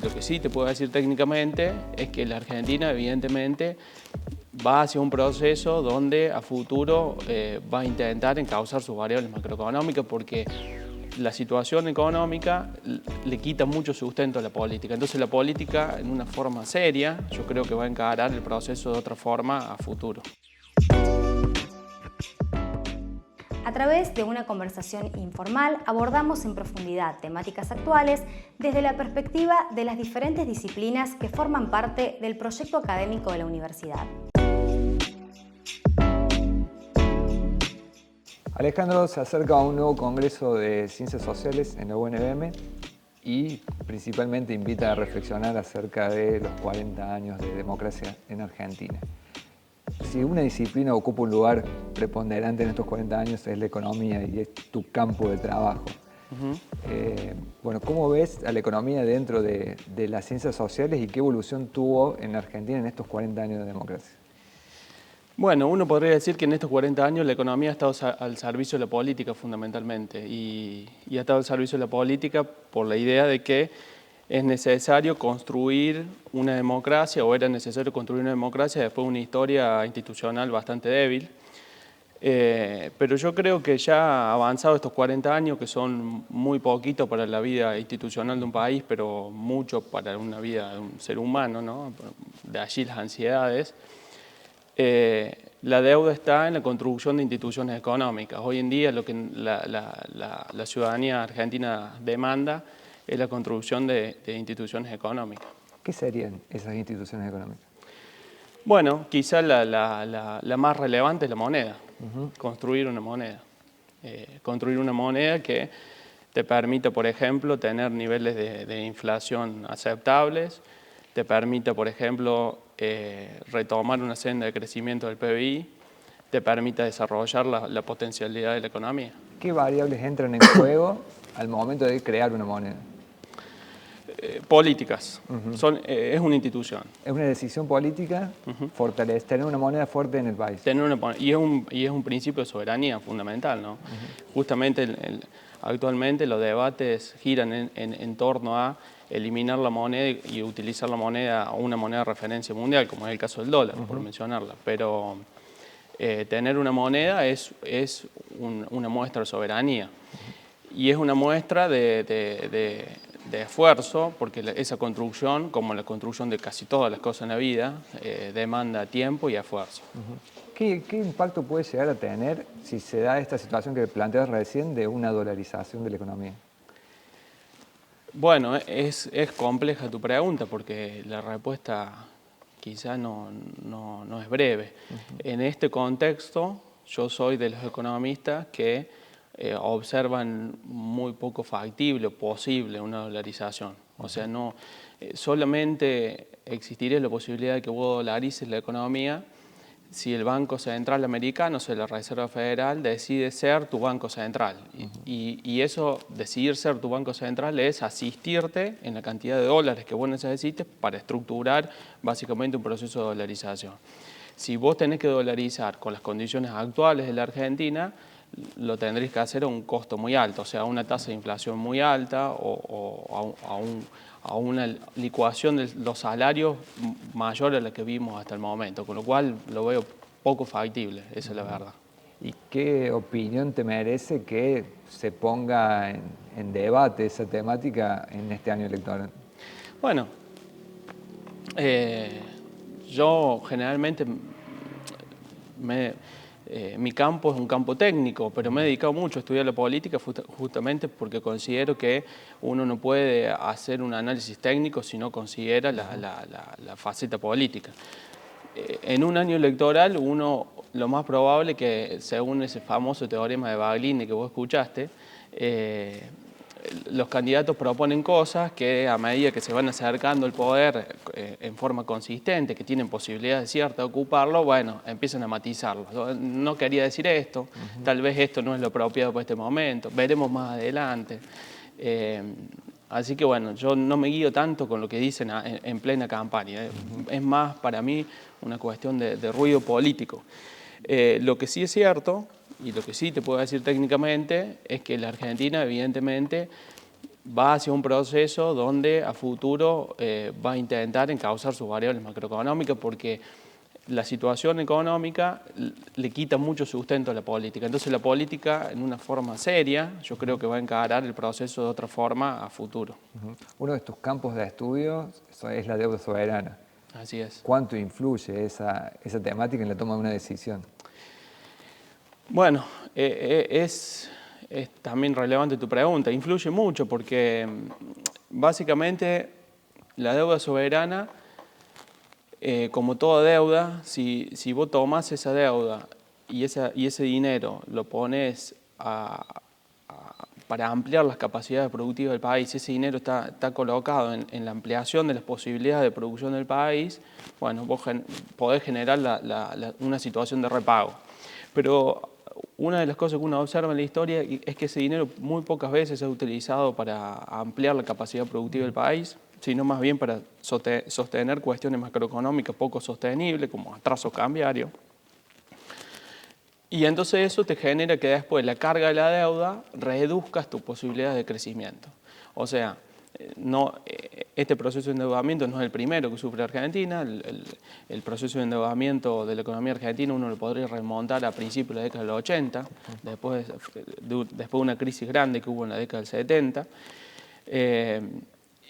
Lo que sí te puedo decir técnicamente es que la Argentina evidentemente va hacia un proceso donde a futuro va a intentar encauzar sus variables macroeconómicas porque la situación económica le quita mucho sustento a la política. Entonces la política, en una forma seria, yo creo que va a encarar el proceso de otra forma a futuro. A través de una conversación informal abordamos en profundidad temáticas actuales desde la perspectiva de las diferentes disciplinas que forman parte del proyecto académico de la universidad. Alejandro se acerca a un nuevo congreso de Ciencias Sociales en la UNBM y principalmente invita a reflexionar acerca de los 40 años de democracia en Argentina. Si una disciplina ocupa un lugar preponderante en estos 40 años es la economía y es tu campo de trabajo. Bueno, ¿cómo ves a la economía dentro de las ciencias sociales y qué evolución tuvo en Argentina en estos 40 años de democracia? Bueno, uno podría decir que en estos 40 años la economía ha estado al servicio de la política fundamentalmente y ha estado al servicio de la política por la idea de que es necesario construir una democracia o era necesario construir una democracia después de una historia institucional bastante débil. Pero yo creo que ya avanzado estos 40 años, que son muy poquito para la vida institucional de un país, pero mucho para una vida de un ser humano, ¿no? De allí las ansiedades. La deuda está en la construcción de instituciones económicas. Hoy en día lo que la ciudadanía argentina demanda es la construcción de instituciones económicas. ¿Qué serían esas instituciones económicas? Bueno, quizá la más relevante es la moneda. Construir una moneda. Construir una moneda que te permita, por ejemplo, tener niveles de inflación aceptables, te permita, por ejemplo, retomar una senda de crecimiento del PBI, te permita desarrollar la potencialidad de la economía. ¿Qué variables entran en juego al momento de crear una moneda? Políticas. Es una institución. Es una decisión política tener una moneda fuerte en el país. Y es un principio de soberanía fundamental, ¿no? Justamente actualmente los debates giran en torno a eliminar la moneda y utilizar la moneda, una moneda de referencia mundial, como es el caso del dólar, por mencionarla. Pero tener una moneda es una muestra de soberanía. Y es una muestra de esfuerzo, porque esa construcción, como la construcción de casi todas las cosas en la vida, demanda tiempo y esfuerzo. ¿Qué impacto puede llegar a tener si se da esta situación que planteas recién de una dolarización de la economía? Bueno, es compleja tu pregunta porque la respuesta quizá no es breve. En este contexto, yo soy de los economistas que observan muy poco factible o posible una dolarización. O sea, no solamente existiría la posibilidad de que vos dolarices la economía si el Banco Central americano, o sea, la Reserva Federal, decide ser tu Banco Central. Y eso, decidir ser tu Banco Central, es asistirte en la cantidad de dólares que vos necesites para estructurar básicamente un proceso de dolarización. Si vos tenés que dolarizar con las condiciones actuales de la Argentina, lo tendréis que hacer a un costo muy alto, o sea, a una tasa de inflación muy alta o a una licuación de los salarios mayor a la que vimos hasta el momento, con lo cual lo veo poco factible, esa es la verdad. ¿Y qué opinión te merece que se ponga en debate esa temática en este año electoral? Bueno, yo generalmente mi campo es un campo técnico, pero me he dedicado mucho a estudiar la política justamente porque considero que uno no puede hacer un análisis técnico si no considera la faceta política. En un año electoral, lo más probable que, según ese famoso teorema de Baglini que vos escuchaste, los candidatos proponen cosas que a medida que se van acercando al poder en forma consistente, que tienen posibilidades ciertas de ocuparlo, bueno, empiezan a matizarlo. No quería decir esto, tal vez esto no es lo apropiado para este momento, veremos más adelante. Así que bueno, yo no me guío tanto con lo que dicen en plena campaña. Es más para mí una cuestión de ruido político. Lo que sí es cierto, y lo que sí te puedo decir técnicamente, es que la Argentina evidentemente va hacia un proceso donde a futuro va a intentar encauzar sus variables macroeconómicas porque la situación económica le quita mucho sustento a la política. Entonces la política, en una forma seria, yo creo que va a encarar el proceso de otra forma a futuro. Uno de tus campos de estudio es la deuda soberana. Así es. ¿Cuánto influye esa temática en la toma de una decisión? Bueno, es también relevante tu pregunta. Influye mucho porque básicamente la deuda soberana, como toda deuda, si vos tomás esa deuda y ese dinero lo pones para ampliar las capacidades productivas del país, ese dinero está colocado en la ampliación de las posibilidades de producción del país, bueno, vos podés generar una situación de repago. Pero una de las cosas que uno observa en la historia es que ese dinero muy pocas veces es utilizado para ampliar la capacidad productiva del país, sino más bien para sostener cuestiones macroeconómicas poco sostenibles, como atraso cambiario. Y entonces eso te genera que después la carga de la deuda reduzcas tus posibilidades de crecimiento. O sea, este proceso de endeudamiento no es el primero que sufre Argentina. El proceso de endeudamiento de la economía argentina uno lo podría remontar a principios de la década del 80, después de una crisis grande que hubo en la década del 70.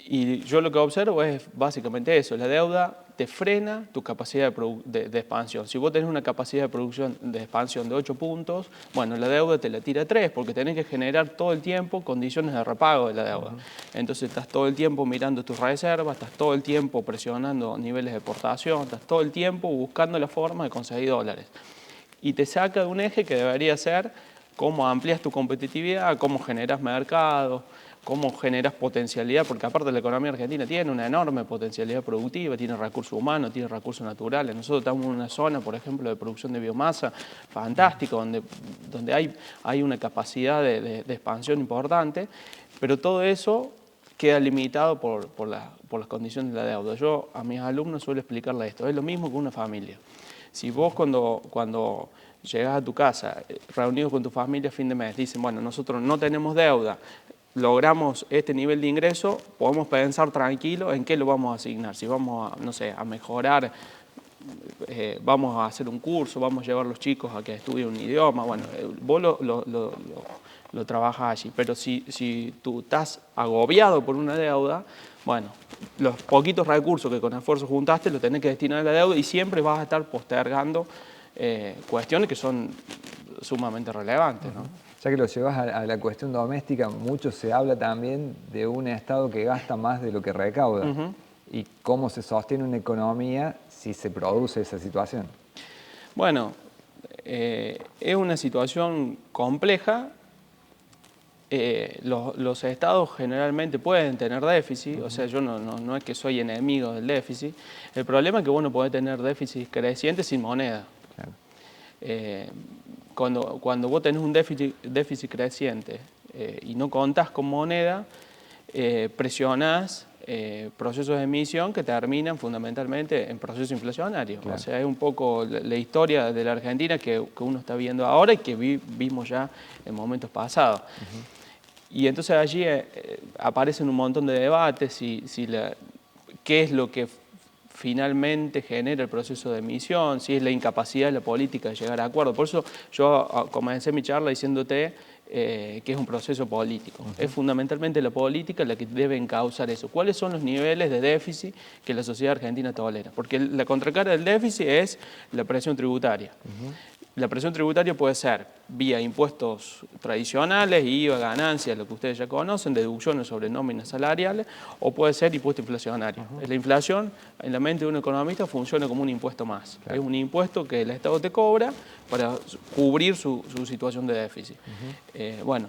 Y yo lo que observo es básicamente eso: la deuda te frena tu capacidad de expansión. Si vos tenés una capacidad de expansión de 8 puntos, bueno, la deuda te la tira a 3 porque tenés que generar todo el tiempo condiciones de repago de la deuda. Entonces estás todo el tiempo mirando tus reservas, estás todo el tiempo presionando niveles de exportación, estás todo el tiempo buscando la forma de conseguir dólares. Y te saca de un eje que debería ser cómo amplias tu competitividad, cómo generas mercado, cómo generas potencialidad, porque aparte la economía argentina tiene una enorme potencialidad productiva, tiene recursos humanos, tiene recursos naturales. Nosotros estamos en una zona, por ejemplo, de producción de biomasa fantástica, donde hay una capacidad de expansión importante, pero todo eso queda limitado por las condiciones de la deuda. Yo a mis alumnos suelo explicarles esto: es lo mismo que una familia. Si vos cuando llegás a tu casa, reunidos con tu familia a fin de mes, dicen, bueno, nosotros no tenemos deuda, logramos este nivel de ingreso, podemos pensar tranquilo en qué lo vamos a asignar. Si vamos a, no sé, a mejorar, vamos a hacer un curso, vamos a llevar a los chicos a que estudien un idioma, bueno, vos lo trabajas allí. Pero si tú estás agobiado por una deuda, bueno, los poquitos recursos que con esfuerzo juntaste los tenés que destinar a la deuda y siempre vas a estar postergando cuestiones que son sumamente relevantes, ¿no? Ya que lo llevas a la cuestión doméstica, mucho se habla también de un Estado que gasta más de lo que recauda. ¿Y cómo se sostiene una economía si se produce esa situación? Bueno, es una situación compleja. Los estados generalmente pueden tener déficit, o sea, yo no es que soy enemigo del déficit. El problema es que vos no podés tener déficit creciente sin moneda. Claro. Cuando vos tenés un déficit creciente y no contás con moneda, presionás procesos de emisión que terminan fundamentalmente en procesos inflacionarios. Claro. O sea, es un poco la historia de la Argentina que uno está viendo ahora y que vimos ya en momentos pasados. Y entonces allí aparecen un montón de debates qué es lo que finalmente genera el proceso de emisión, si es la incapacidad de la política de llegar a acuerdos. Por eso yo comencé mi charla diciéndote que es un proceso político. Es fundamentalmente la política la que debe encauzar eso. ¿Cuáles son los niveles de déficit que la sociedad argentina tolera? Porque la contracara del déficit es la presión tributaria. La presión tributaria puede ser vía impuestos tradicionales, IVA, ganancias, lo que ustedes ya conocen, deducciones sobre nóminas salariales, o puede ser impuesto inflacionario. La inflación, en la mente de un economista, funciona como un impuesto más. Claro. Es un impuesto que el Estado te cobra para cubrir su situación de déficit. Bueno,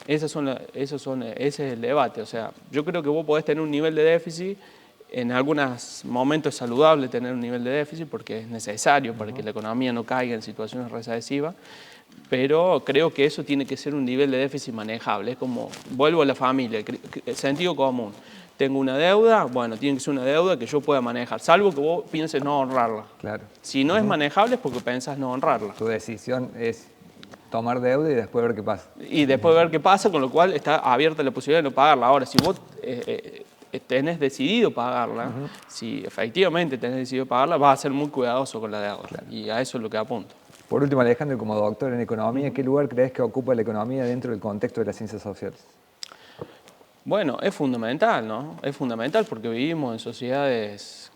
ese es el debate. O sea, yo creo que vos podés tener un nivel de déficit. En algunos momentos es saludable tener un nivel de déficit porque es necesario para que la economía no caiga en situaciones recesivas, pero creo que eso tiene que ser un nivel de déficit manejable. Es como, vuelvo a la familia, el sentido común. Tengo una deuda, bueno, tiene que ser una deuda que yo pueda manejar, salvo que vos pienses no honrarla. Claro. Si no es manejable es porque pensás no honrarla. Tu decisión es Tomar deuda y después ver qué pasa. Y después ver qué pasa, con lo cual está abierta la posibilidad de no pagarla. Ahora, si vos tenés decidido pagarla, si efectivamente tenés decidido pagarla, vas a ser muy cuidadoso con la deuda. Claro. Y a eso es lo que apunto. Por último, Alejandro, como doctor en economía, ¿qué lugar crees que ocupa la economía dentro del contexto de las ciencias sociales? Bueno, es fundamental, ¿no? Es fundamental porque vivimos en sociedades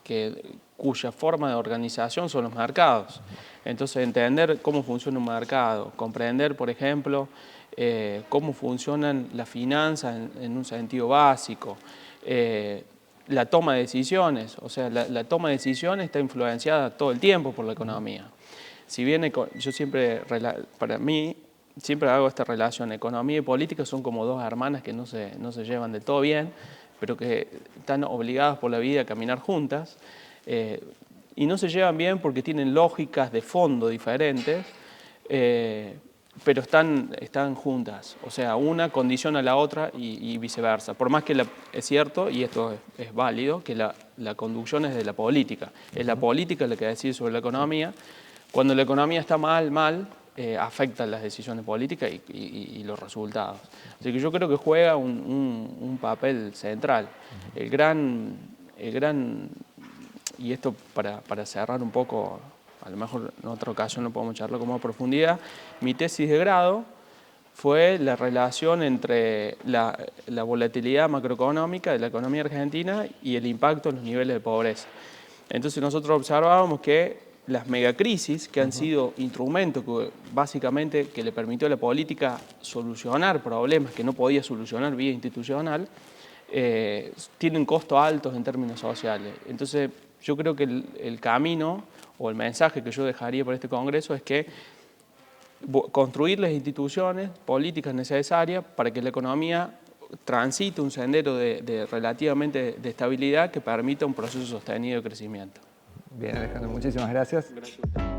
cuya forma de organización son los mercados. Entonces, entender cómo funciona un mercado, comprender, por ejemplo, cómo funcionan las finanzas en un sentido básico, la toma de decisiones, o sea, la toma de decisiones está influenciada todo el tiempo por la economía. Si bien yo siempre, para mí, siempre hago esta relación, economía y política son como dos hermanas que no se llevan del todo bien, pero que están obligadas por la vida a caminar juntas, y no se llevan bien porque tienen lógicas de fondo diferentes, pero están juntas, o sea, una condiciona a la otra y viceversa. Por más que es cierto, y esto es válido, que la conducción es de la política. Es la política la que decide sobre la economía. Cuando la economía está mal, afectan las decisiones políticas y los resultados. Así que yo creo que juega un papel central. El gran, y esto para cerrar un poco, a lo mejor en otra ocasión no podemos charlar con más profundidad, mi tesis de grado fue la relación entre la volatilidad macroeconómica de la economía argentina y el impacto en los niveles de pobreza. Entonces nosotros observábamos que las megacrisis, que han sido instrumentos que básicamente que le permitió a la política solucionar problemas que no podía solucionar vía institucional, tienen costos altos en términos sociales. Entonces yo creo que el camino o el mensaje que yo dejaría para este Congreso es que construir las instituciones políticas necesarias para que la economía transite un sendero relativamente de estabilidad que permita un proceso sostenido de crecimiento. Bien, Alejandro, muchísimas gracias. Gracias a usted.